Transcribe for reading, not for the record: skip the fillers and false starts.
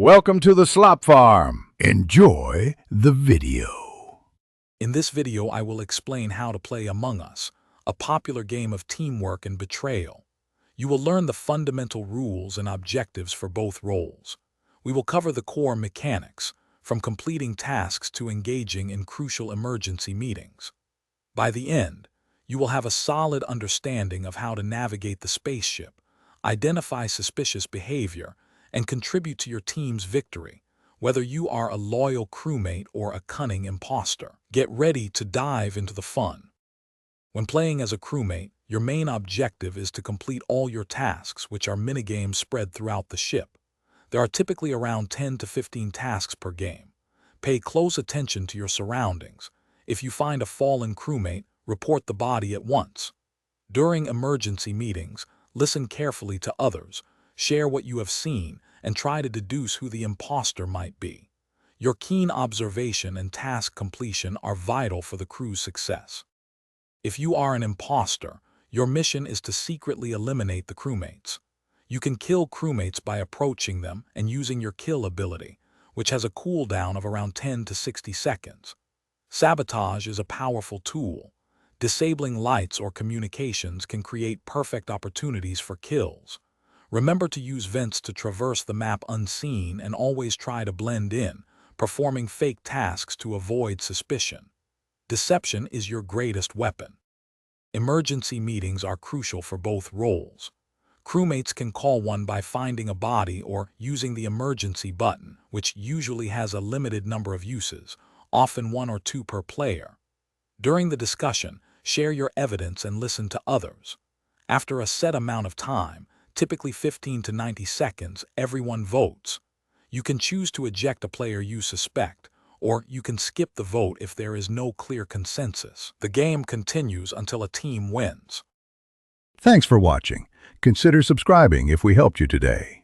Welcome to the Slop Farm. Enjoy the video. In this video, I will explain how to play Among Us, a popular game of teamwork and betrayal. You will learn the fundamental rules and objectives for both roles. We will cover the core mechanics, from completing tasks to engaging in crucial emergency meetings. By the end, you will have a solid understanding of how to navigate the spaceship, identify suspicious behavior, and contribute to your team's victory, whether you are a loyal crewmate or a cunning imposter. Get ready to dive into the fun. When playing as a crewmate, your main objective is to complete all your tasks, which are minigames spread throughout the ship. There are typically around 10 to 15 tasks per game. Pay close attention to your surroundings. If you find a fallen crewmate, report the body at once. During emergency meetings, listen carefully to others, share what you have seen, and try to deduce who the imposter might be. Your keen observation and task completion are vital for the crew's success. If you are an imposter, your mission is to secretly eliminate the crewmates. You can kill crewmates by approaching them and using your kill ability, which has a cooldown of around 10 to 60 seconds. Sabotage is a powerful tool. Disabling lights or communications can create perfect opportunities for kills. Remember to use vents to traverse the map unseen and always try to blend in, performing fake tasks to avoid suspicion. Deception is your greatest weapon. Emergency meetings are crucial for both roles. Crewmates can call one by finding a body or using the emergency button, which usually has a limited number of uses, often 1 or 2 per player. During the discussion, share your evidence and listen to others. After a set amount of time, typically 15 to 90 seconds, everyone votes. You can choose to eject a player you suspect, or you can skip the vote if there is no clear consensus. The game continues until a team wins. Thanks for watching. Consider subscribing if we helped you today.